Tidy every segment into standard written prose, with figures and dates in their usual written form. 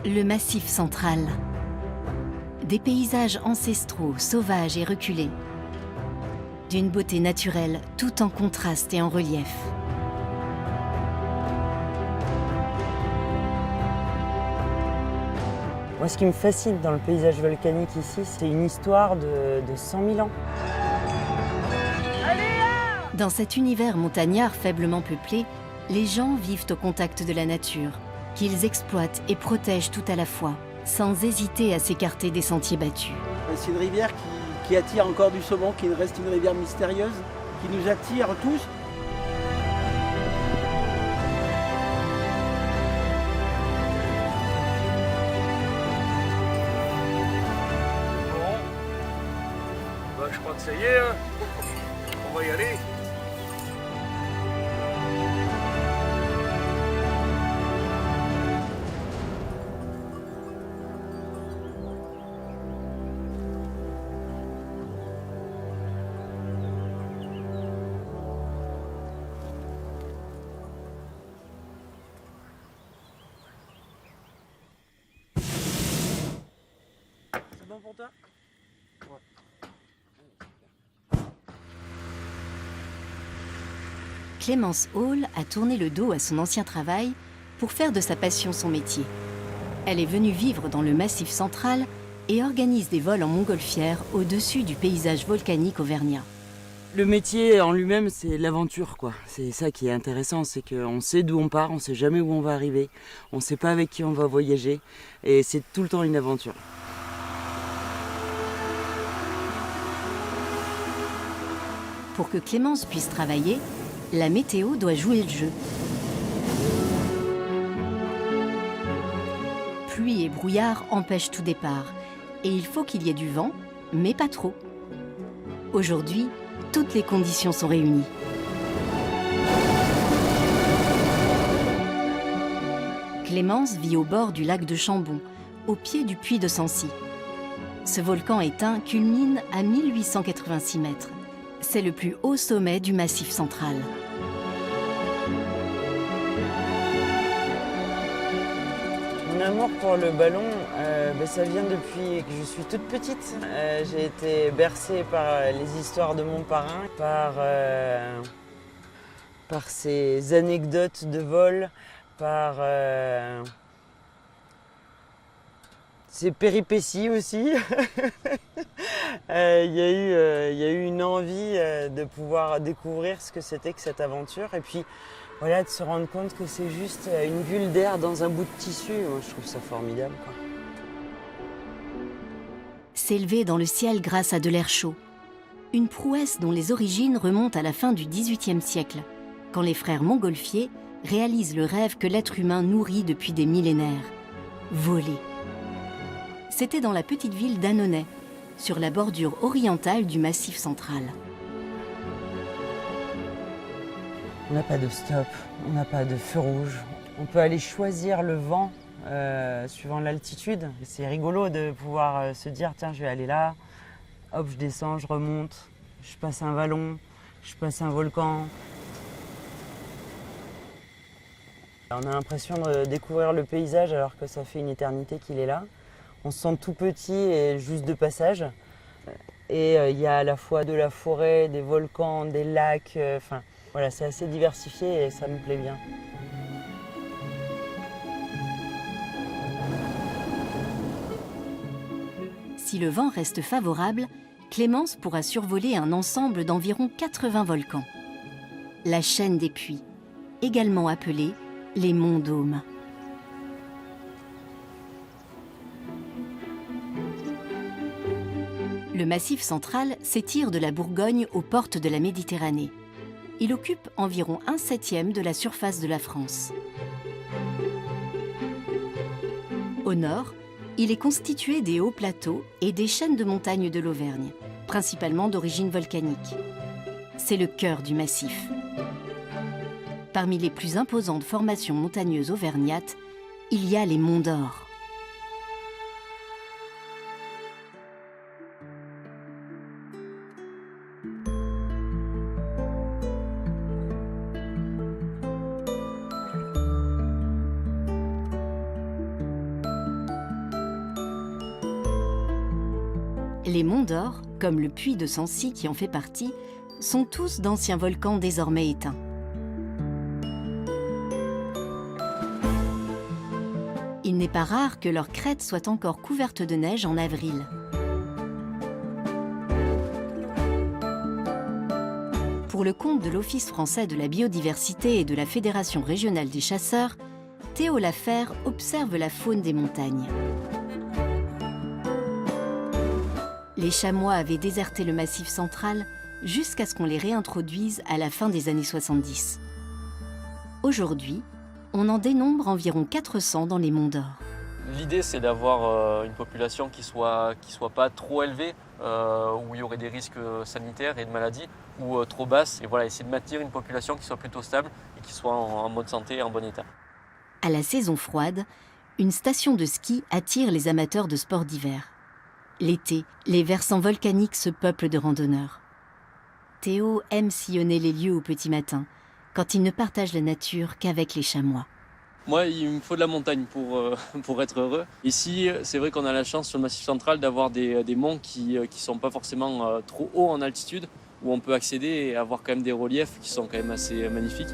Le Massif central. Des paysages ancestraux, sauvages et reculés. D'une beauté naturelle, tout en contraste et en relief. Moi, ce qui me fascine dans le paysage volcanique ici, c'est une histoire de 100 000 ans. Dans cet univers montagnard faiblement peuplé, les gens vivent au contact de la nature, qu'ils exploitent et protègent tout à la fois, sans hésiter à s'écarter des sentiers battus. C'est une rivière qui attire encore du saumon, qui reste une rivière mystérieuse, qui nous attire tous. Bon, je crois que ça y est, hein. On va y aller. C'est bon pour toi? Clémence Hall a tourné le dos à son ancien travail pour faire de sa passion son métier. Elle est venue vivre dans le Massif central et organise des vols en montgolfière au-dessus du paysage volcanique auvergnat. Le métier en lui-même, c'est l'aventure, quoi. C'est ça qui est intéressant, c'est qu'on sait d'où on part, on sait jamais où on va arriver, on sait pas avec qui on va voyager, et c'est tout le temps une aventure. Pour que Clémence puisse travailler, la météo doit jouer le jeu. Pluie et brouillard empêchent tout départ, et il faut qu'il y ait du vent, mais pas trop. Aujourd'hui, toutes les conditions sont réunies. Clémence vit au bord du lac de Chambon, au pied du puy de Sancy. Ce volcan éteint culmine à 1886 mètres. C'est le plus haut sommet du Massif central. Mon amour pour le ballon, ça vient depuis que je suis toute petite. J'ai été bercée par les histoires de mon parrain, par ses anecdotes de vol, par ses péripéties aussi. Il y a eu une envie de pouvoir découvrir ce que c'était que cette aventure. Et puis, voilà, de se rendre compte que c'est juste une bulle d'air dans un bout de tissu. Moi, je trouve ça formidable, quoi. S'élever dans le ciel grâce à de l'air chaud. Une prouesse dont les origines remontent à la fin du XVIIIe siècle, quand les frères Montgolfier réalisent le rêve que l'être humain nourrit depuis des millénaires. Voler. C'était dans la petite ville d'Annonay, sur la bordure orientale du Massif central. On n'a pas de stop, on n'a pas de feu rouge. On peut aller choisir le vent suivant l'altitude. C'est rigolo de pouvoir se dire, tiens, je vais aller là, hop, je descends, je remonte, je passe un vallon, je passe un volcan. On a l'impression de découvrir le paysage alors que ça fait une éternité qu'il est là. On se sent tout petit et juste de passage. Et il y a à la fois de la forêt, des volcans, des lacs. Voilà, c'est assez diversifié et ça me plaît bien. Si le vent reste favorable, Clémence pourra survoler un ensemble d'environ 80 volcans. La chaîne des puys, également appelée les monts Dômes. Le Massif central s'étire de la Bourgogne aux portes de la Méditerranée. Il occupe environ 1/7 de la surface de la France. Au nord, il est constitué des hauts plateaux et des chaînes de montagnes de l'Auvergne, principalement d'origine volcanique. C'est le cœur du massif. Parmi les plus imposantes formations montagneuses auvergnates, il y a les Monts d'Or. Les monts d'Or, comme le puits de Sancy qui en fait partie, sont tous d'anciens volcans désormais éteints. Il n'est pas rare que leurs crêtes soient encore couvertes de neige en avril. Pour le compte de l'Office français de la biodiversité et de la Fédération régionale des chasseurs, Théo Laferre observe la faune des montagnes. Les chamois avaient déserté le Massif central jusqu'à ce qu'on les réintroduise à la fin des années 70. Aujourd'hui, on en dénombre environ 400 dans les Monts d'Or. L'idée, c'est d'avoir une population qui soit pas trop élevée, où il y aurait des risques sanitaires et de maladies, ou trop basse. Et voilà, essayer de maintenir une population qui soit plutôt stable et qui soit en bonne santé et en bon état. À la saison froide, une station de ski attire les amateurs de sports d'hiver. L'été, les versants volcaniques se peuplent de randonneurs. Théo aime sillonner les lieux au petit matin, quand il ne partage la nature qu'avec les chamois. Moi, il me faut de la montagne pour être heureux. Ici, c'est vrai qu'on a la chance sur le Massif central d'avoir des monts qui ne sont pas forcément trop hauts en altitude, où on peut accéder et avoir quand même des reliefs qui sont quand même assez magnifiques.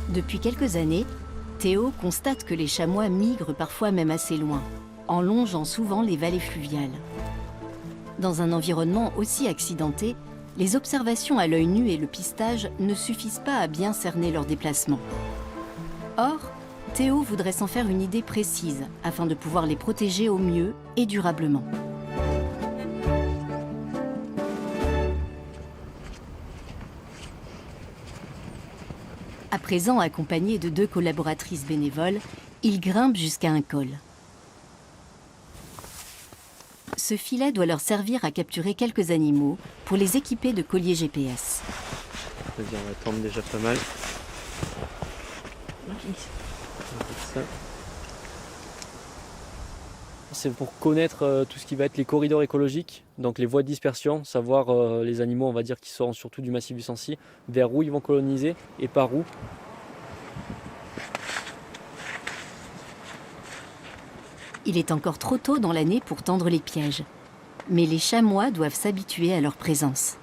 Depuis quelques années, Théo constate que les chamois migrent parfois même assez loin, en longeant souvent les vallées fluviales. Dans un environnement aussi accidenté, les observations à l'œil nu et le pistage ne suffisent pas à bien cerner leur déplacement. Or, Théo voudrait s'en faire une idée précise afin de pouvoir les protéger au mieux et durablement. À présent accompagné de 2 collaboratrices bénévoles, il grimpe jusqu'à un col. Ce filet doit leur servir à capturer quelques animaux pour les équiper de colliers GPS. On va tendre déjà pas mal. C'est pour connaître tout ce qui va être les corridors écologiques, donc les voies de dispersion, savoir les animaux, on va dire, qui sont surtout du massif du Sancy, vers où ils vont coloniser et par où. Il est encore trop tôt dans l'année pour tendre les pièges, mais les chamois doivent s'habituer à leur présence.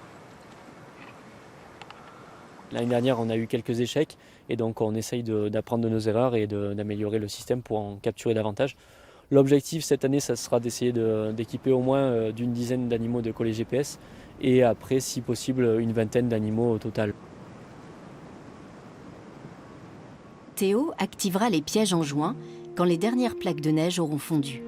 L'année dernière, on a eu quelques échecs et donc on essaye d'apprendre de nos erreurs et d'améliorer le système pour en capturer davantage. L'objectif cette année, ça sera d'essayer d'équiper au moins d'une dizaine d'animaux de collets GPS et après, si possible, une vingtaine d'animaux au total. Théo activera les pièges en juin, quand les dernières plaques de neige auront fondu.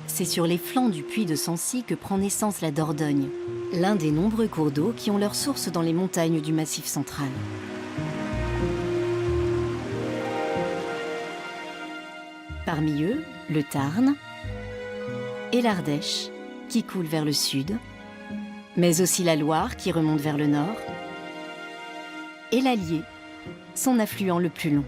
C'est sur les flancs du puits de Sancy que prend naissance la Dordogne, l'un des nombreux cours d'eau qui ont leur source dans les montagnes du Massif central. Parmi eux, le Tarn et l'Ardèche, qui coule vers le sud, mais aussi la Loire qui remonte vers le nord, et l'Allier, son affluent le plus long.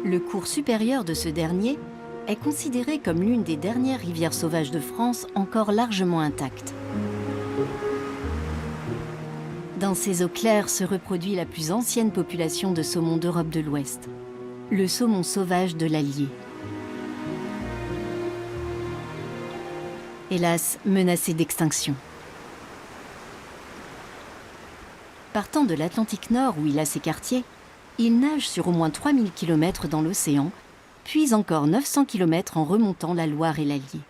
Le cours supérieur de ce dernier est considéré comme l'une des dernières rivières sauvages de France encore largement intacte. Dans ces eaux claires se reproduit la plus ancienne population de saumon d'Europe de l'Ouest, le saumon sauvage de l'Allier. Hélas, menacé d'extinction. Partant de l'Atlantique Nord où il a ses quartiers, il nage sur au moins 3000 km dans l'océan, puis encore 900 km en remontant la Loire et l'Allier.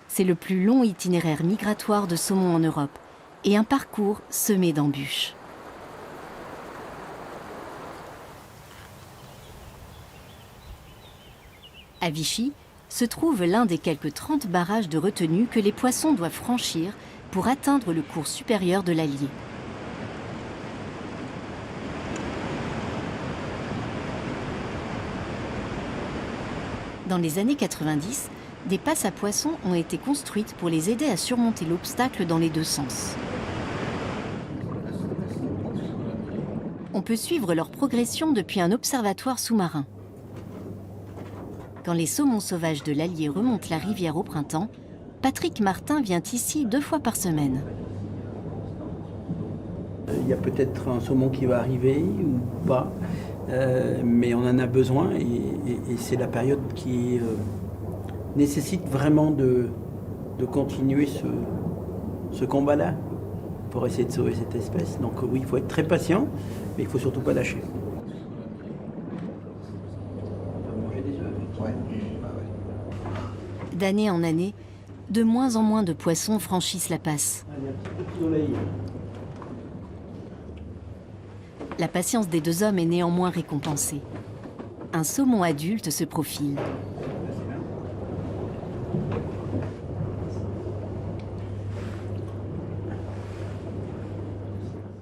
C'est le plus long itinéraire migratoire de saumon en Europe et un parcours semé d'embûches. À Vichy se trouve l'un des quelques 30 barrages de retenue que les poissons doivent franchir pour atteindre le cours supérieur de l'Allier. Dans les années 90, des passes à poissons ont été construites pour les aider à surmonter l'obstacle dans les deux sens. On peut suivre leur progression depuis un observatoire sous-marin. Quand les saumons sauvages de l'Allier remontent la rivière au printemps, Patrick Martin vient ici 2 fois par semaine. Il y a peut-être un saumon qui va arriver ou pas, mais on en a besoin et c'est la période qui nécessite vraiment de continuer ce combat-là pour essayer de sauver cette espèce. Donc oui, il faut être très patient, mais il ne faut surtout pas lâcher. D'année en année, de moins en moins de poissons franchissent la passe. La patience des 2 hommes est néanmoins récompensée. Un saumon adulte se profile.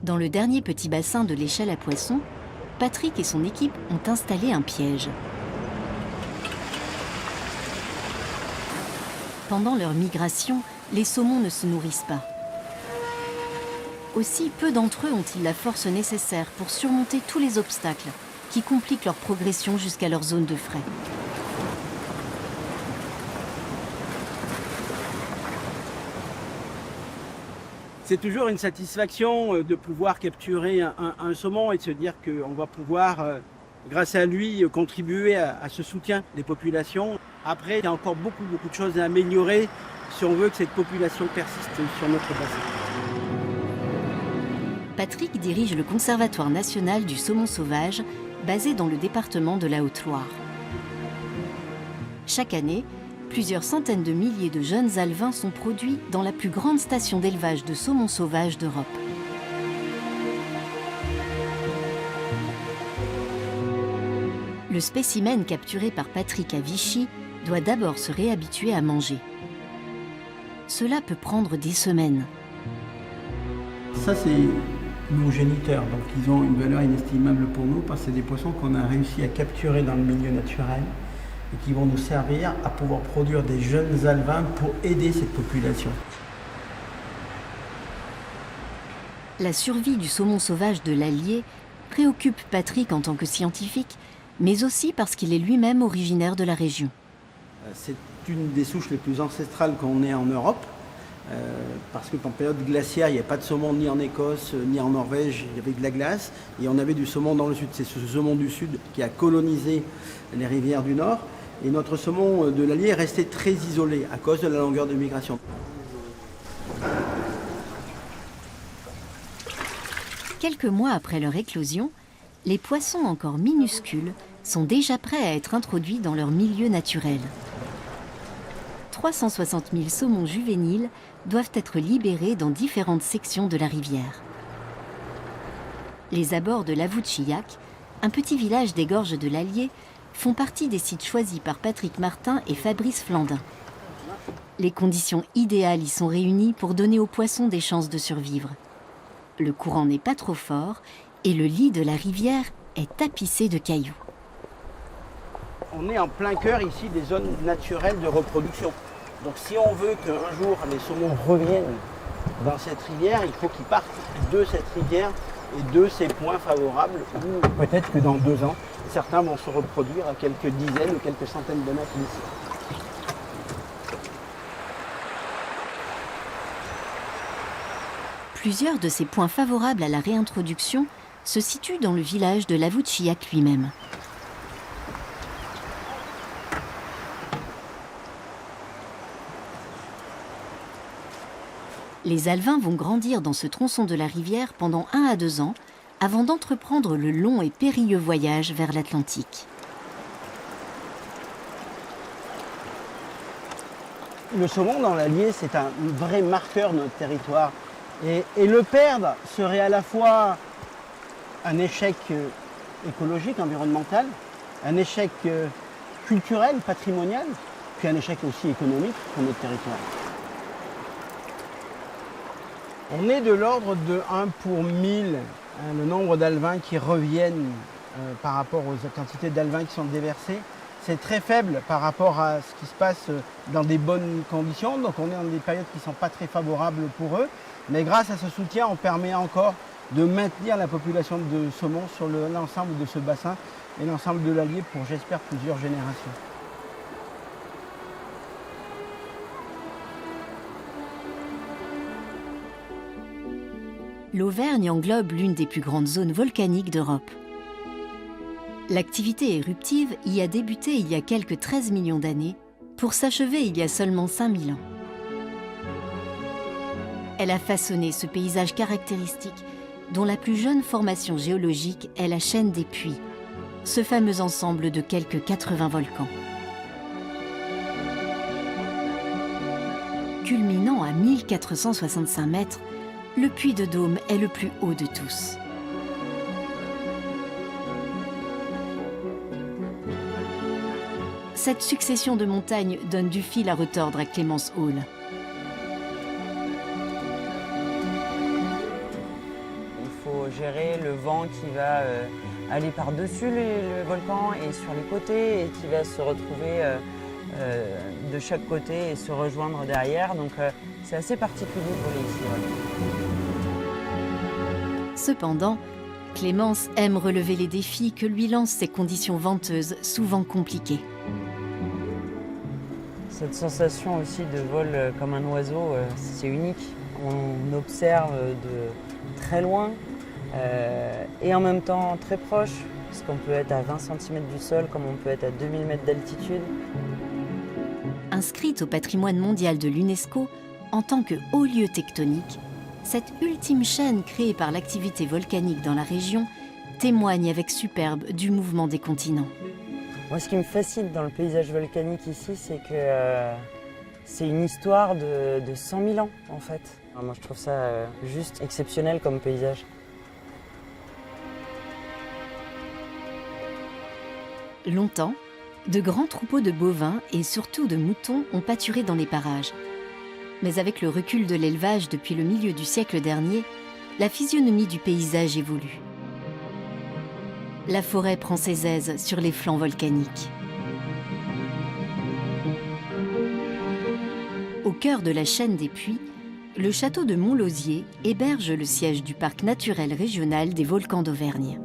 Dans le dernier petit bassin de l'échelle à poissons, Patrick et son équipe ont installé un piège. Pendant leur migration, les saumons ne se nourrissent pas. Aussi, peu d'entre eux ont-ils la force nécessaire pour surmonter tous les obstacles qui compliquent leur progression jusqu'à leur zone de frai. C'est toujours une satisfaction de pouvoir capturer un saumon et de se dire qu'on va pouvoir, grâce à lui, contribuer à ce soutien des populations. Après, il y a encore beaucoup de choses à améliorer si on veut que cette population persiste sur notre bassin. Patrick dirige le Conservatoire national du saumon sauvage, basé dans le département de la Haute-Loire. Chaque année, plusieurs centaines de milliers de jeunes alevins sont produits dans la plus grande station d'élevage de saumon sauvage d'Europe. Le spécimen capturé par Patrick à Vichy doit d'abord se réhabituer à manger. Cela peut prendre des semaines. Ça, c'est nos géniteurs, donc ils ont une valeur inestimable pour nous parce que c'est des poissons qu'on a réussi à capturer dans le milieu naturel et qui vont nous servir à pouvoir produire des jeunes alevins pour aider cette population. La survie du saumon sauvage de l'Allier préoccupe Patrick en tant que scientifique, mais aussi parce qu'il est lui-même originaire de la région. C'est une des souches les plus ancestrales qu'on ait en Europe, parce qu'en période glaciaire, il n'y avait pas de saumon ni en Écosse, ni en Norvège, il y avait de la glace, et on avait du saumon dans le sud. C'est ce saumon du sud qui a colonisé les rivières du nord, et notre saumon de l'Allier est resté très isolé à cause de la longueur de migration. Quelques mois après leur éclosion, les poissons encore minuscules sont déjà prêts à être introduits dans leur milieu naturel. 360 000 saumons juvéniles doivent être libérés dans différentes sections de la rivière. Les abords de Lavouchillac, un petit village des gorges de l'Allier, font partie des sites choisis par Patrick Martin et Fabrice Flandin. Les conditions idéales y sont réunies pour donner aux poissons des chances de survivre. Le courant n'est pas trop fort et le lit de la rivière est tapissé de cailloux. On est en plein cœur ici des zones naturelles de reproduction. Donc si on veut qu'un jour les saumons reviennent dans cette rivière, il faut qu'ils partent de cette rivière et de ces points favorables où peut-être que dans 2 ans, certains vont se reproduire à quelques dizaines ou quelques centaines de mètres d'ici. Plusieurs de ces points favorables à la réintroduction se situent dans le village de Lavouchillac lui-même. Les alevins vont grandir dans ce tronçon de la rivière pendant 1 à 2 ans avant d'entreprendre le long et périlleux voyage vers l'Atlantique. Le saumon dans l'Allier, c'est un vrai marqueur de notre territoire. Et le perdre serait à la fois un échec écologique, environnemental, un échec culturel, patrimonial, puis un échec aussi économique pour notre territoire. On est de l'ordre de 1 pour 1000, le nombre d'alevins qui reviennent par rapport aux quantités d'alevins qui sont déversés. C'est très faible par rapport à ce qui se passe dans des bonnes conditions. Donc on est dans des périodes qui ne sont pas très favorables pour eux. Mais grâce à ce soutien, on permet encore de maintenir la population de saumon sur l'ensemble de ce bassin et l'ensemble de l'Allier pour, j'espère, plusieurs générations. l'Auvergne englobe l'une des plus grandes zones volcaniques d'Europe. L'activité éruptive y a débuté il y a quelques 13 millions d'années pour s'achever il y a seulement 5000 ans. Elle a façonné ce paysage caractéristique dont la plus jeune formation géologique est la chaîne des Puys, ce fameux ensemble de quelques 80 volcans. Culminant à 1465 mètres, le Puy de Dôme est le plus haut de tous. Cette succession de montagnes donne du fil à retordre à Clémence Hall. Il faut gérer le vent qui va aller par-dessus le volcan et sur les côtés et qui va se retrouver de chaque côté et se rejoindre derrière. Donc c'est assez particulier pour les ici. Cependant, Clémence aime relever les défis que lui lancent ces conditions venteuses souvent compliquées. Cette sensation aussi de vol comme un oiseau, c'est unique. On observe de très loin et en même temps très proche, parce qu'on peut être à 20 cm du sol comme on peut être à 2000 mètres d'altitude. Inscrite au patrimoine mondial de l'UNESCO en tant que haut lieu tectonique, cette ultime chaîne créée par l'activité volcanique dans la région témoigne avec superbe du mouvement des continents. Moi, ce qui me fascine dans le paysage volcanique ici, c'est que c'est une histoire de 100 000 ans, en fait. Alors moi, je trouve ça juste exceptionnel comme paysage. Longtemps, de grands troupeaux de bovins et surtout de moutons ont pâturé dans les parages. Mais avec le recul de l'élevage depuis le milieu du siècle dernier, la physionomie du paysage évolue. La forêt prend ses aises sur les flancs volcaniques. Au cœur de la chaîne des Puys, le château de Montlosier héberge le siège du parc naturel régional des volcans d'Auvergne.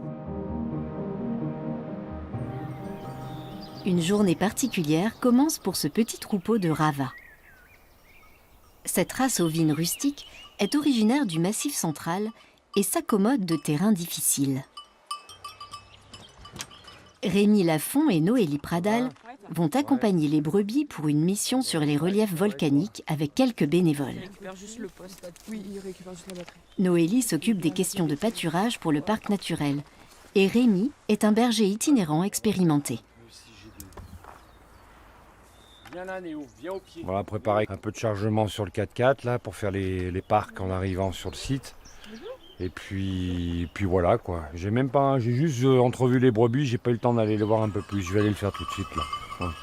Une journée particulière commence pour ce petit troupeau de ravas. Cette race ovine rustique est originaire du Massif central et s'accommode de terrains difficiles. Rémi Lafont et Noélie Pradal vont accompagner les brebis pour une mission sur les reliefs volcaniques avec quelques bénévoles. Noélie s'occupe des questions de pâturage pour le parc naturel et Rémi est un berger itinérant expérimenté. On va préparer un peu de chargement sur le 4x4 là, pour faire les parcs en arrivant sur le site. Et puis voilà quoi. J'ai juste entrevu les brebis, j'ai pas eu le temps d'aller les voir un peu plus. Je vais aller le faire tout de suite là. Ouais.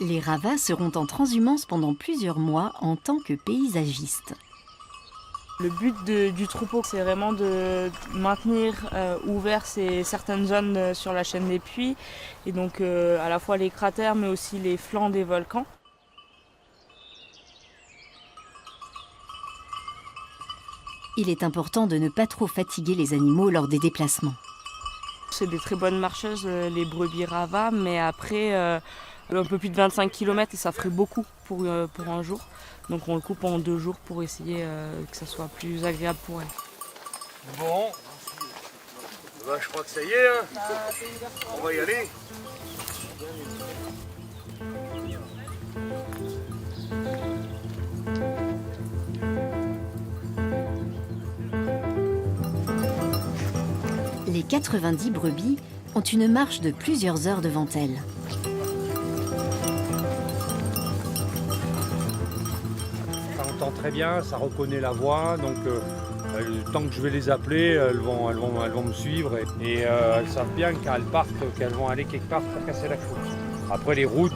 Les ravas seront en transhumance pendant plusieurs mois en tant que paysagistes. Le but du troupeau, c'est vraiment de maintenir ouvert certaines zones sur la chaîne des Puys, et donc à la fois les cratères mais aussi les flancs des volcans. Il est important de ne pas trop fatiguer les animaux lors des déplacements. C'est des très bonnes marcheuses, les brebis ravas, mais après un peu plus de 25 km et ça ferait beaucoup pour un jour. Donc on le coupe en 2 jours pour essayer que ça soit plus agréable pour elles. Bon, bah, je crois que ça y est, hein. On va y aller. Les 90 brebis ont une marche de plusieurs heures devant elles. Ça entend très bien, ça reconnaît la voix, donc tant que je vais les appeler, elles vont me suivre et elles savent bien quand elles partent, qu'elles vont aller quelque part pour casser la croûte. Après les routes,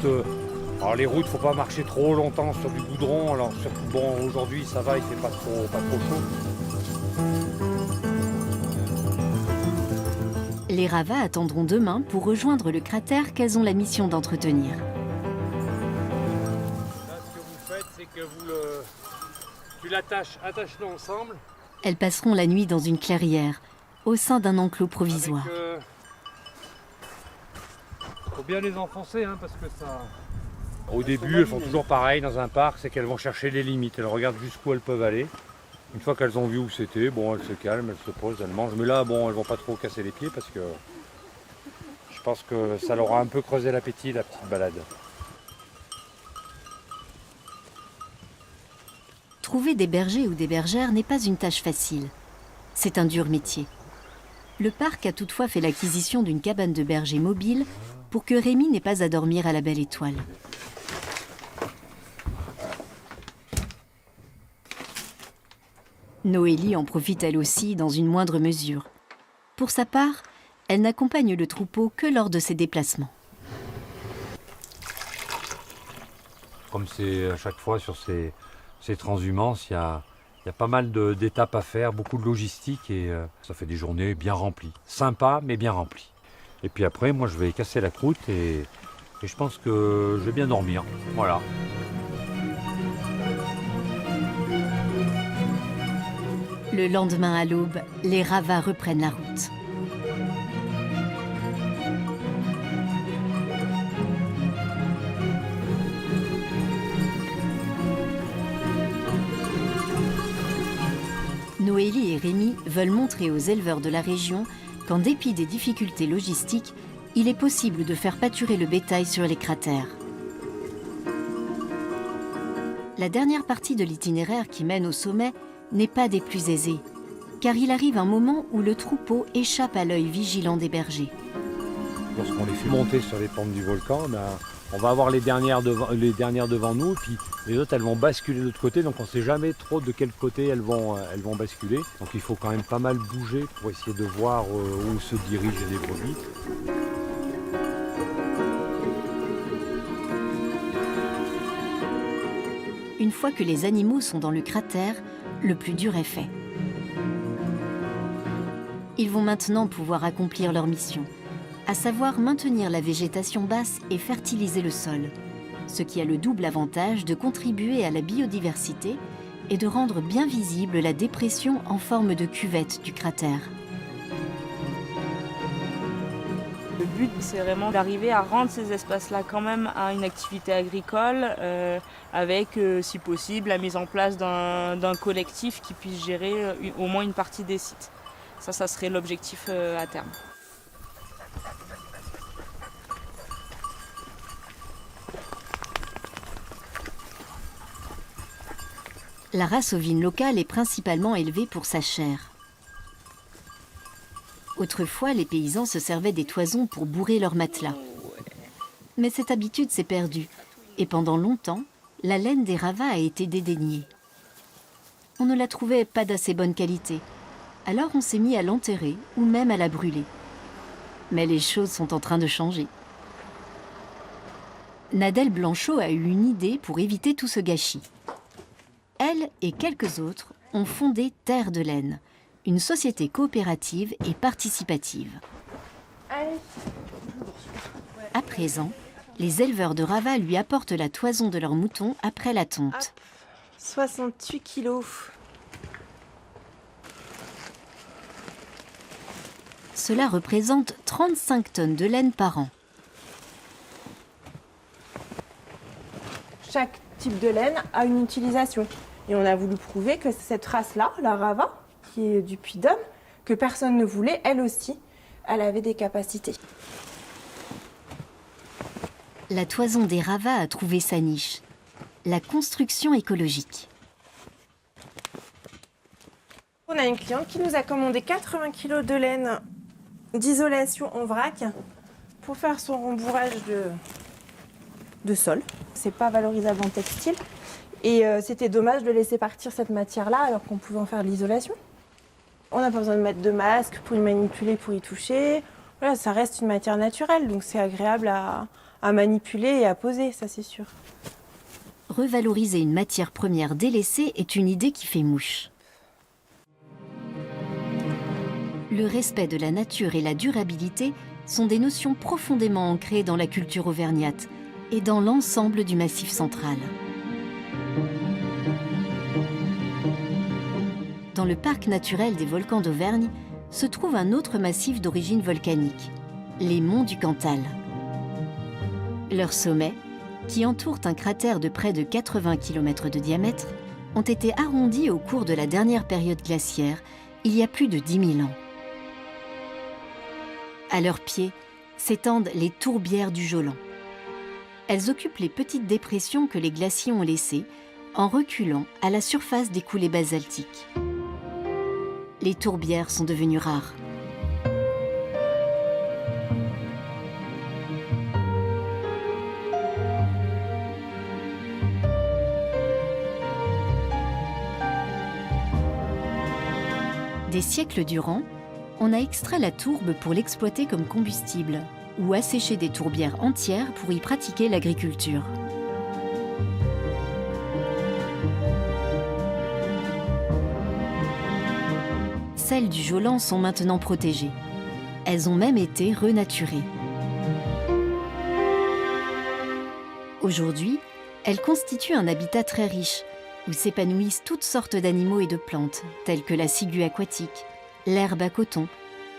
faut pas marcher trop longtemps sur du goudron, alors surtout bon aujourd'hui ça va, il fait pas trop chaud. Les ravas attendront demain pour rejoindre le cratère qu'elles ont la mission d'entretenir. Là ce que vous faites, c'est que tu attache-le ensemble. Elles passeront la nuit dans une clairière, au sein d'un enclos provisoire. Faut bien les enfoncer, hein, parce que ça... Au début, elles font toujours pareil dans un parc, c'est qu'elles vont chercher les limites. Elles regardent jusqu'où elles peuvent aller. Une fois qu'elles ont vu où c'était, bon, elles se calment, elles se posent, elles mangent. Mais là, bon, elles vont pas trop casser les pieds parce que je pense que ça leur a un peu creusé l'appétit, la petite balade. Trouver des bergers ou des bergères n'est pas une tâche facile. C'est un dur métier. Le parc a toutefois fait l'acquisition d'une cabane de berger mobile pour que Rémi n'ait pas à dormir à la Belle Étoile. Noélie en profite elle aussi dans une moindre mesure. Pour sa part, elle n'accompagne le troupeau que lors de ses déplacements. Comme c'est à chaque fois sur ces transhumances, il y a pas mal d'étapes à faire, beaucoup de logistique et ça fait des journées bien remplies. Sympa mais bien remplies. Et puis après, moi je vais casser la croûte et je pense que je vais bien dormir. Voilà. Le lendemain à l'aube, les Ravas reprennent la route. Noélie et Rémi veulent montrer aux éleveurs de la région qu'en dépit des difficultés logistiques, il est possible de faire pâturer le bétail sur les cratères. La dernière partie de l'itinéraire qui mène au sommet n'est pas des plus aisées, car il arrive un moment où le troupeau échappe à l'œil vigilant des bergers. Lorsqu'on les fait monter sur les pentes du volcan, on va avoir les dernières devant nous, et puis les autres elles vont basculer de l'autre côté, donc on ne sait jamais trop de quel côté elles vont basculer. Donc il faut quand même pas mal bouger pour essayer de voir où se dirigent les brebis. Une fois que les animaux sont dans le cratère, le plus dur est fait. Ils vont maintenant pouvoir accomplir leur mission, à savoir maintenir la végétation basse et fertiliser le sol, ce qui a le double avantage de contribuer à la biodiversité et de rendre bien visible la dépression en forme de cuvette du cratère. Le but, c'est vraiment d'arriver à rendre ces espaces-là quand même à une activité agricole, avec, si possible, la mise en place d'un collectif qui puisse gérer au moins une partie des sites. Ça serait l'objectif à terme. La race ovine locale est principalement élevée pour sa chair. Autrefois, les paysans se servaient des toisons pour bourrer leurs matelas. Mais cette habitude s'est perdue, et pendant longtemps, la laine des Ravas a été dédaignée. On ne la trouvait pas d'assez bonne qualité, alors on s'est mis à l'enterrer ou même à la brûler. Mais les choses sont en train de changer. Nadèle Blanchot a eu une idée pour éviter tout ce gâchis. Elle et quelques autres ont fondé Terre de Laine, une société coopérative et participative. À présent, les éleveurs de Ravas lui apportent la toison de leurs moutons après la tonte. 68 kilos. Cela représente 35 tonnes de laine par an. Chaque type de laine a une utilisation. Et on a voulu prouver que cette race-là, la Rava, qui est du Puy-de-Dôme, que personne ne voulait, elle aussi, elle avait des capacités. La toison des Ravas a trouvé sa niche, la construction écologique. On a une cliente qui nous a commandé 80 kg de laine d'isolation en vrac pour faire son rembourrage de sol. C'est pas valorisable en textile. Et c'était dommage de laisser partir cette matière-là alors qu'on pouvait en faire de l'isolation. On n'a pas besoin de mettre de masque pour y manipuler, pour y toucher. Voilà, ça reste une matière naturelle, donc c'est agréable à manipuler et à poser, ça c'est sûr. Revaloriser une matière première délaissée est une idée qui fait mouche. Le respect de la nature et la durabilité sont des notions profondément ancrées dans la culture auvergnate et dans l'ensemble du Massif central. Dans le parc naturel des volcans d'Auvergne se trouve un autre massif d'origine volcanique, les monts du Cantal. Leur sommet, qui entourent un cratère de près de 80 km de diamètre, ont été arrondies au cours de la dernière période glaciaire, il y a plus de 10 000 ans. À leurs pieds s'étendent les tourbières du Jolan. Elles occupent les petites dépressions que les glaciers ont laissées en reculant à la surface des coulées basaltiques. Les tourbières sont devenues rares. Des siècles durant, on a extrait la tourbe pour l'exploiter comme combustible ou asséché des tourbières entières pour y pratiquer l'agriculture. Celles du Jolan sont maintenant protégées. Elles ont même été renaturées. Aujourd'hui, elles constituent un habitat très riche, où s'épanouissent toutes sortes d'animaux et de plantes, telles que la ciguë aquatique, l'herbe à coton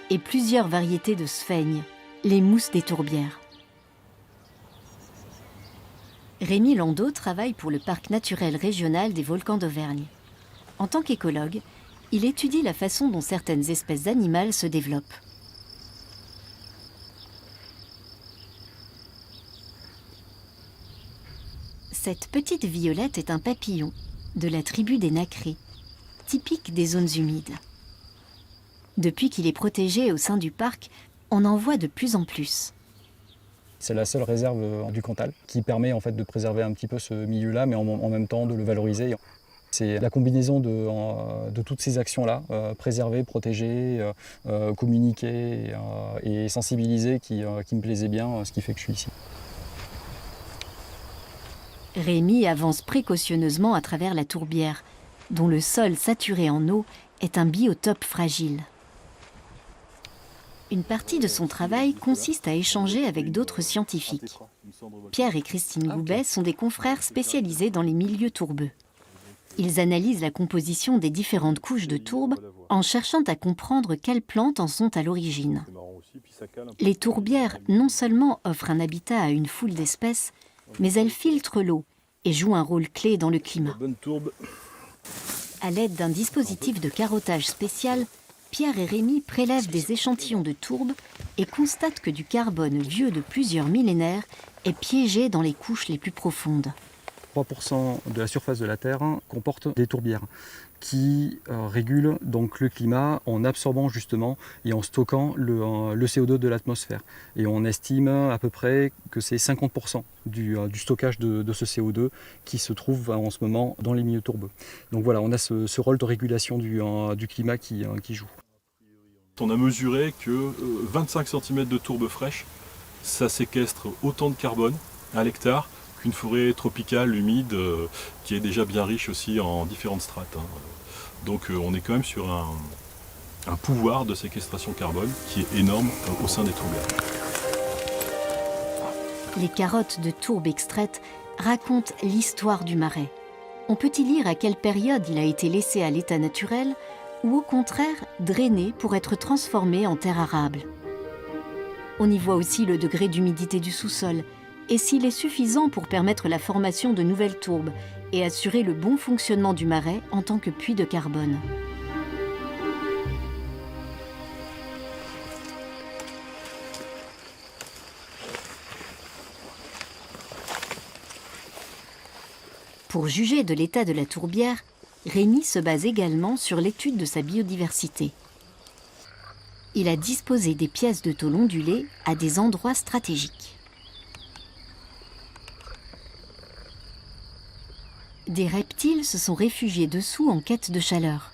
et plusieurs variétés de sphègnes, les mousses des tourbières. Rémi Landau travaille pour le Parc naturel régional des volcans d'Auvergne. En tant qu'écologue, il étudie la façon dont certaines espèces animales se développent. Cette petite violette est un papillon de la tribu des nacrés, typique des zones humides. Depuis qu'il est protégé au sein du parc, on en voit de plus en plus. C'est la seule réserve du Cantal qui permet en fait de préserver un petit peu ce milieu-là, mais en même temps de le valoriser. C'est la combinaison de toutes ces actions-là, préserver, protéger, communiquer et sensibiliser qui me plaisait bien, ce qui fait que je suis ici. Rémi avance précautionneusement à travers la tourbière, dont le sol saturé en eau est un biotope fragile. Une partie de son travail consiste à échanger avec d'autres scientifiques. Pierre et Christine Goubet sont des confrères spécialisés dans les milieux tourbeux. Ils analysent la composition des différentes couches de tourbe en cherchant à comprendre quelles plantes en sont à l'origine. Les tourbières non seulement offrent un habitat à une foule d'espèces, mais elles filtrent l'eau et jouent un rôle clé dans le climat. À l'aide d'un dispositif de carottage spécial, Pierre et Rémi prélèvent des échantillons de tourbe et constatent que du carbone vieux de plusieurs millénaires est piégé dans les couches les plus profondes. 3% de la surface de la Terre comporte des tourbières qui régulent donc le climat en absorbant justement et en stockant le CO2 de l'atmosphère. Et on estime à peu près que c'est 50% du stockage de ce CO2 qui se trouve en ce moment dans les milieux tourbeux. Donc voilà, on a ce rôle de régulation du climat qui joue. On a mesuré que 25 cm de tourbe fraîche, ça séquestre autant de carbone à l'hectare qu'une forêt tropicale humide qui est déjà bien riche aussi en différentes strates. Donc on est quand même sur un pouvoir de séquestration carbone qui est énorme au sein des tourbières. Les carottes de tourbe extraites racontent l'histoire du marais. On peut y lire à quelle période il a été laissé à l'état naturel ou au contraire drainé pour être transformé en terre arable. On y voit aussi le degré d'humidité du sous-sol et s'il est suffisant pour permettre la formation de nouvelles tourbes et assurer le bon fonctionnement du marais en tant que puits de carbone. Pour juger de l'état de la tourbière, Rémi se base également sur l'étude de sa biodiversité. Il a disposé des pièces de tôle ondulées à des endroits stratégiques. Des reptiles se sont réfugiés dessous en quête de chaleur.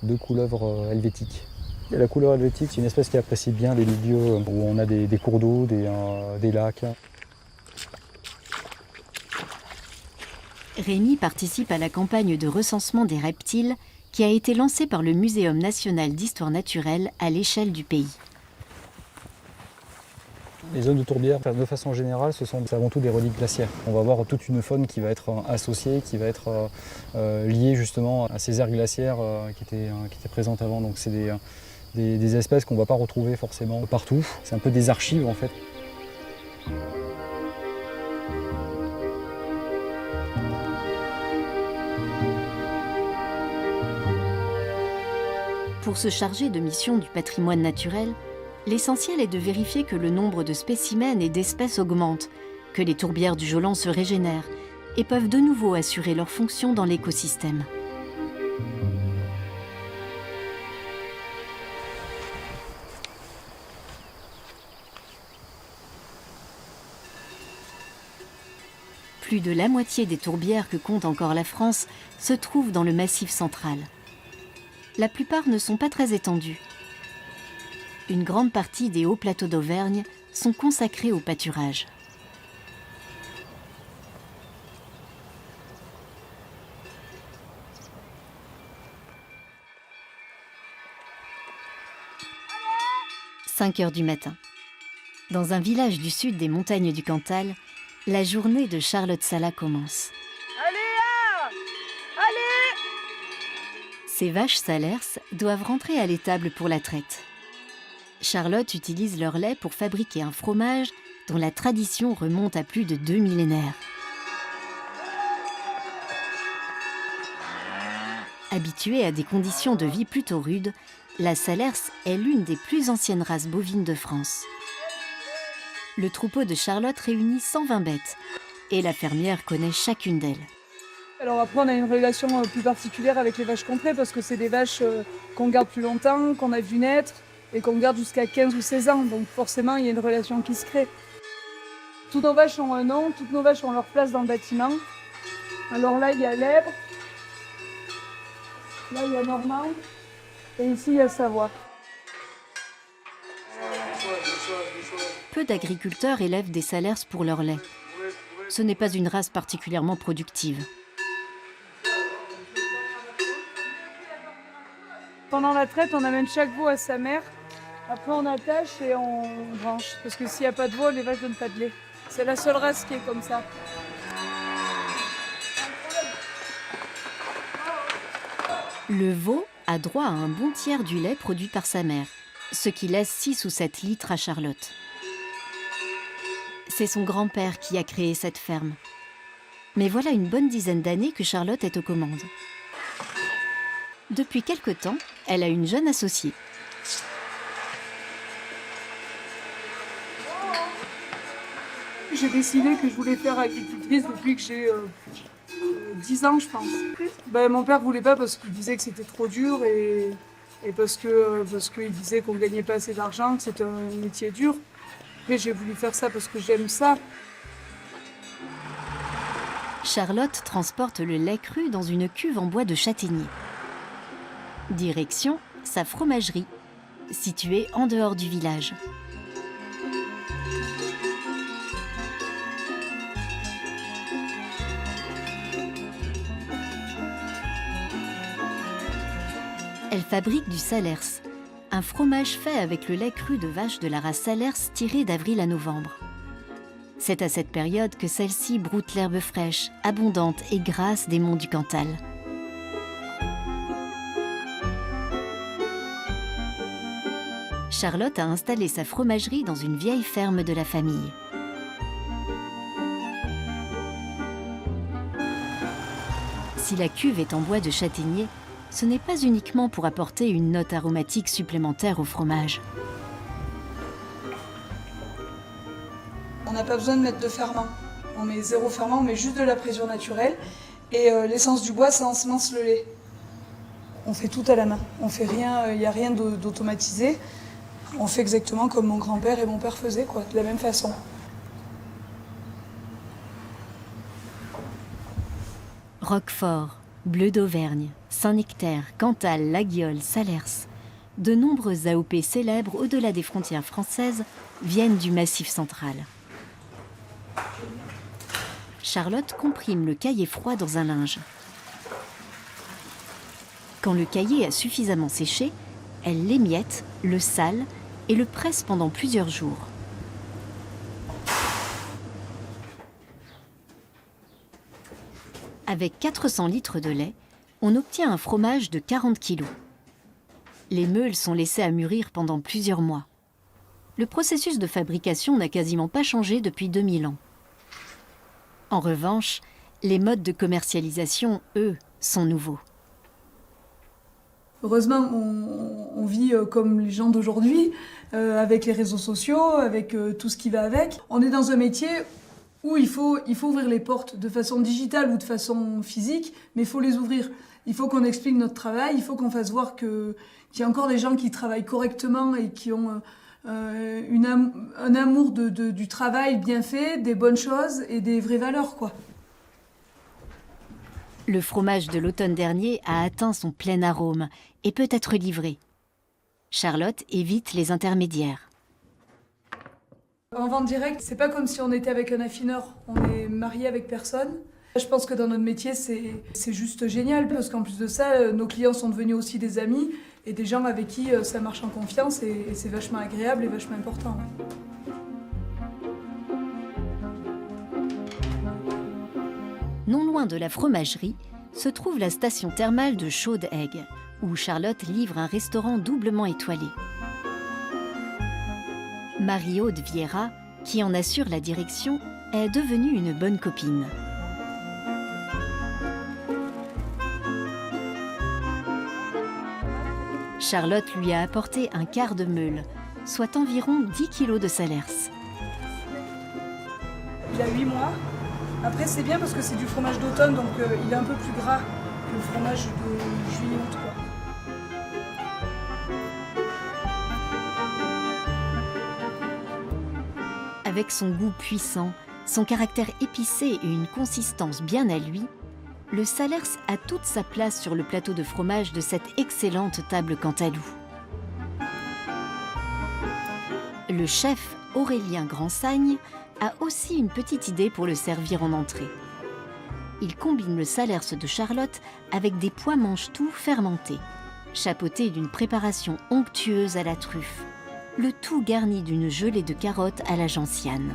2 couleuvres helvétiques. Et la couleuvre helvétique, c'est une espèce qui apprécie bien les milieux où on a des cours d'eau, des lacs. Rémi participe à la campagne de recensement des reptiles qui a été lancée par le Muséum national d'histoire naturelle à l'échelle du pays. Les zones de tourbière, de façon générale, ce sont avant tout des reliques glaciaires. On va avoir toute une faune qui va être associée, qui va être liée justement à ces aires glaciaires qui étaient présentes avant. Donc c'est des espèces qu'on ne va pas retrouver forcément partout. C'est un peu des archives en fait. Pour se charger de missions du patrimoine naturel, l'essentiel est de vérifier que le nombre de spécimens et d'espèces augmente, que les tourbières du Jolan se régénèrent et peuvent de nouveau assurer leur fonction dans l'écosystème. Plus de la moitié des tourbières que compte encore la France se trouvent dans le Massif central. La plupart ne sont pas très étendues. Une grande partie des hauts plateaux d'Auvergne sont consacrés au pâturage. « 5 heures du matin. Dans un village du sud des montagnes du Cantal, la journée de Charlotte Sala commence. Ces vaches salers doivent rentrer à l'étable pour la traite. Charlotte utilise leur lait pour fabriquer un fromage dont la tradition remonte à plus de 2 millénaires. Habituée à des conditions de vie plutôt rudes, la Salers est l'une des plus anciennes races bovines de France. Le troupeau de Charlotte réunit 120 bêtes et la fermière connaît chacune d'elles. Alors après, on a une relation plus particulière avec les vaches contrées parce que c'est des vaches qu'on garde plus longtemps, qu'on a vu naître et qu'on garde jusqu'à 15 ou 16 ans. Donc forcément, il y a une relation qui se crée. Toutes nos vaches ont un nom, toutes nos vaches ont leur place dans le bâtiment. Alors là, il y a Lèbre, là, il y a Normand et ici, il y a Savoie. Peu d'agriculteurs élèvent des salers pour leur lait. Ce n'est pas une race particulièrement productive. Pendant la traite, on amène chaque veau à sa mère. Après, on attache et on branche. Parce que s'il n'y a pas de veau, les vaches ne donnent pas de lait. C'est la seule race qui est comme ça. Le veau a droit à un bon tiers du lait produit par sa mère, ce qui laisse 6 ou 7 litres à Charlotte. C'est son grand-père qui a créé cette ferme. Mais voilà une bonne dizaine d'années que Charlotte est aux commandes. Depuis quelque temps, elle a une jeune associée. J'ai décidé que je voulais faire agricultrice depuis que j'ai 10 ans, je pense. Mon père ne voulait pas parce qu'il disait que c'était trop dur et parce qu'il disait qu'on ne gagnait pas assez d'argent, que c'était un métier dur. Mais j'ai voulu faire ça parce que j'aime ça. Charlotte transporte le lait cru dans une cuve en bois de châtaignier. Direction sa fromagerie, située en dehors du village. Elle fabrique du Salers, un fromage fait avec le lait cru de vache de la race Salers tiré d'avril à novembre. C'est à cette période que celle-ci broute l'herbe fraîche, abondante et grasse des monts du Cantal. Charlotte a installé sa fromagerie dans une vieille ferme de la famille. Si la cuve est en bois de châtaignier, ce n'est pas uniquement pour apporter une note aromatique supplémentaire au fromage. On n'a pas besoin de mettre de ferment. On met 0 ferment, on met juste de la présure naturelle. Et l'essence du bois, ça ensemence le lait. On fait tout à la main. On fait rien, il n'y a rien d'automatisé. On fait exactement comme mon grand-père et mon père faisaient, quoi, de la même façon. Roquefort, Bleu d'Auvergne, Saint-Nectaire, Cantal, Laguiole, Salers. De nombreuses AOP célèbres au-delà des frontières françaises viennent du Massif central. Charlotte comprime le caillé froid dans un linge. Quand le caillé a suffisamment séché, elle l'émiette, le sale et le presse pendant plusieurs jours. Avec 400 litres de lait, on obtient un fromage de 40 kg. Les meules sont laissées à mûrir pendant plusieurs mois. Le processus de fabrication n'a quasiment pas changé depuis 2000 ans. En revanche, les modes de commercialisation, eux, sont nouveaux. Heureusement, on vit comme les gens d'aujourd'hui, avec les réseaux sociaux, avec tout ce qui va avec. On est dans un métier où il faut ouvrir les portes de façon digitale ou de façon physique, mais il faut les ouvrir. Il faut qu'on explique notre travail, il faut qu'on fasse voir qu'il y a encore des gens qui travaillent correctement et qui ont un amour du travail bien fait, des bonnes choses et des vraies valeurs, quoi. Le fromage de l'automne dernier a atteint son plein arôme et peut être livré. Charlotte évite les intermédiaires. En vente directe, c'est pas comme si on était avec un affineur, on est marié avec personne. Je pense que dans notre métier, c'est juste génial parce qu'en plus de ça, nos clients sont devenus aussi des amis et des gens avec qui ça marche en confiance et c'est vachement agréable et vachement important. Non loin de la fromagerie se trouve la station thermale de Chaude-Aigue, où Charlotte livre un restaurant doublement étoilé. Marie-Aude Vieira, qui en assure la direction, est devenue une bonne copine. Charlotte lui a apporté un quart de meule, soit environ 10 kilos de salers. Il a 8 mois. Après, c'est bien parce que c'est du fromage d'automne, donc il est un peu plus gras que le fromage de juillet-août, quoi. Avec son goût puissant, son caractère épicé et une consistance bien à lui, le salers a toute sa place sur le plateau de fromage de cette excellente table Cantalou. Le chef Aurélien Grandsagne a aussi une petite idée pour le servir en entrée. Il combine le salers de Charlotte avec des pois mange-tout fermentés, chapeautés d'une préparation onctueuse à la truffe, le tout garni d'une gelée de carottes à la gentiane.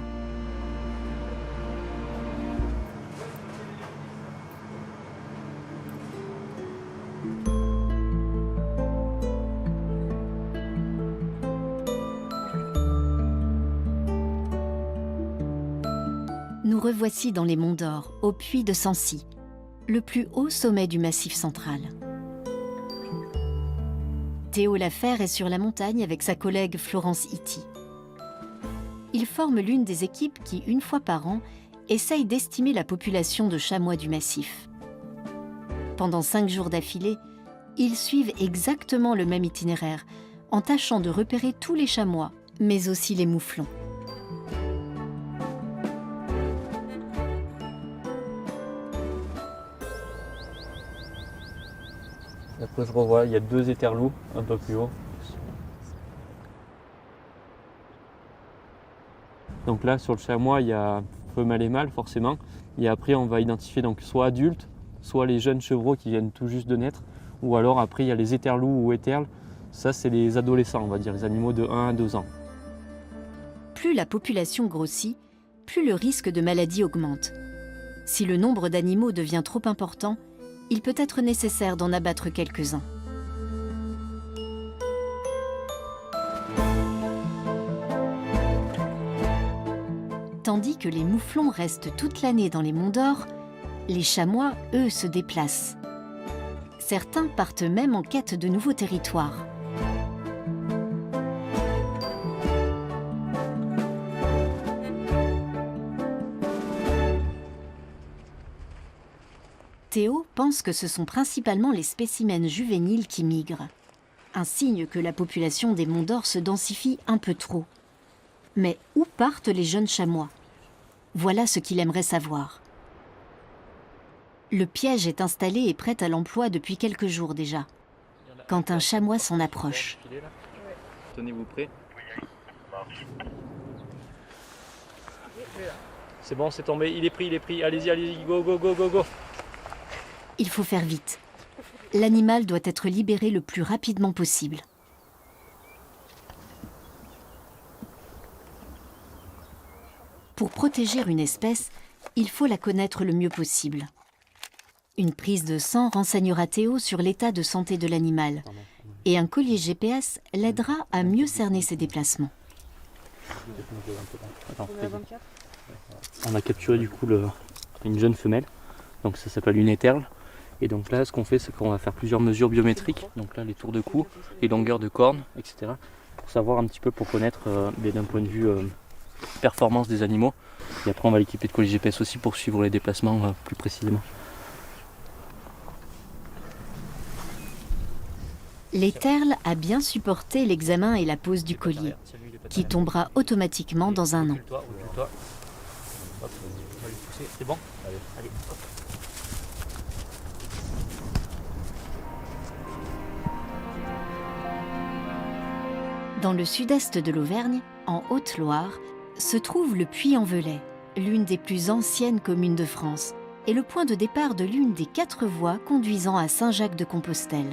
Nous revoici dans les Monts d'Or, au puy de Sancy, le plus haut sommet du Massif central. Théo Laffer est sur la montagne avec sa collègue Florence Ity. Ils forment l'une des équipes qui, une fois par an, essaye d'estimer la population de chamois du massif. Pendant 5 jours d'affilée, ils suivent exactement le même itinéraire, en tâchant de repérer tous les chamois, mais aussi les mouflons. Après je revois, il y a 2 éterlous un peu plus haut. Donc là sur le chamois il y a femelle et mâle forcément. Et après on va identifier donc soit adultes, soit les jeunes chevreaux qui viennent tout juste de naître. Ou alors après il y a les éterlous ou éterles. Ça c'est les adolescents, on va dire, les animaux de 1 à 2 ans. Plus la population grossit, plus le risque de maladie augmente. Si le nombre d'animaux devient trop important, il peut être nécessaire d'en abattre quelques-uns. Tandis que les mouflons restent toute l'année dans les Monts d'Or, les chamois, eux, se déplacent. Certains partent même en quête de nouveaux territoires. Théo pense que ce sont principalement les spécimens juvéniles qui migrent. Un signe que la population des Monts d'Or se densifie un peu trop. Mais où partent les jeunes chamois? Voilà ce qu'il aimerait savoir. Le piège est installé et prêt à l'emploi depuis quelques jours déjà, quand un chamois s'en approche. Tenez-vous prêts. C'est bon, c'est tombé, il est pris, allez-y, allez-y, go, go, go, go, go. Il faut faire vite. L'animal doit être libéré le plus rapidement possible. Pour protéger une espèce, il faut la connaître le mieux possible. Une prise de sang renseignera Théo sur l'état de santé de l'animal et un collier GPS l'aidera à mieux cerner ses déplacements. On a capturé du coup une jeune femelle, donc ça s'appelle une éterle. Et donc là, ce qu'on fait, c'est qu'on va faire plusieurs mesures biométriques. Donc là, les tours de cou, les longueurs de cornes, etc. Pour savoir un petit peu, pour connaître d'un point de vue performance des animaux. Et après, on va l'équiper de colis GPS aussi pour suivre les déplacements plus précisément. L'éterle a bien supporté l'examen et la pose du collier, qui tombera automatiquement dans un an. C'est bon ? Allez, hop. Dans le sud-est de l'Auvergne, en Haute-Loire, se trouve le Puy-en-Velay, l'une des plus anciennes communes de France, et le point de départ de l'une des 4 voies conduisant à Saint-Jacques-de-Compostelle.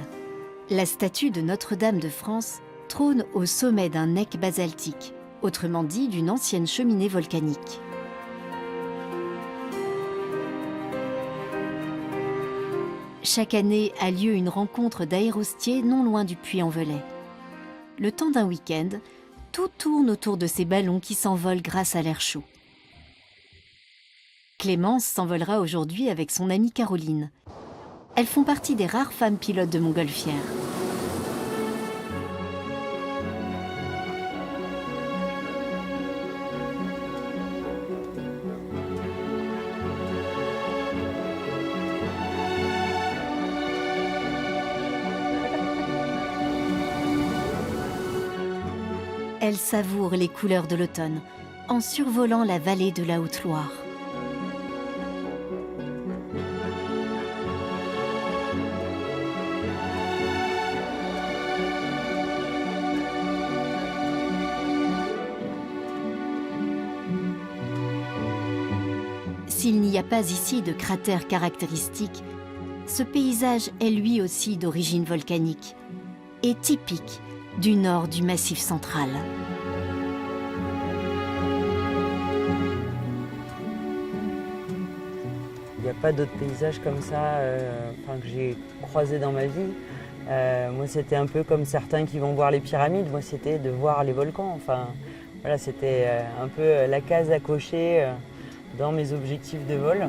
La statue de Notre-Dame de France trône au sommet d'un nec basaltique, autrement dit d'une ancienne cheminée volcanique. Chaque année a lieu une rencontre d'aérostiers non loin du Puy-en-Velay. Le temps d'un week-end, tout tourne autour de ces ballons qui s'envolent grâce à l'air chaud. Clémence s'envolera aujourd'hui avec son amie Caroline. Elles font partie des rares femmes pilotes de montgolfière. Elles savourent les couleurs de l'automne en survolant la vallée de la Haute-Loire. S'il n'y a pas ici de cratères caractéristiques, ce paysage est lui aussi d'origine volcanique et typique du nord du Massif central. Il n'y a pas d'autres paysages comme ça que j'ai croisés dans ma vie. Moi, c'était un peu comme certains qui vont voir les pyramides. Moi, c'était de voir les volcans. Enfin, voilà, c'était un peu la case à cocher dans mes objectifs de vol.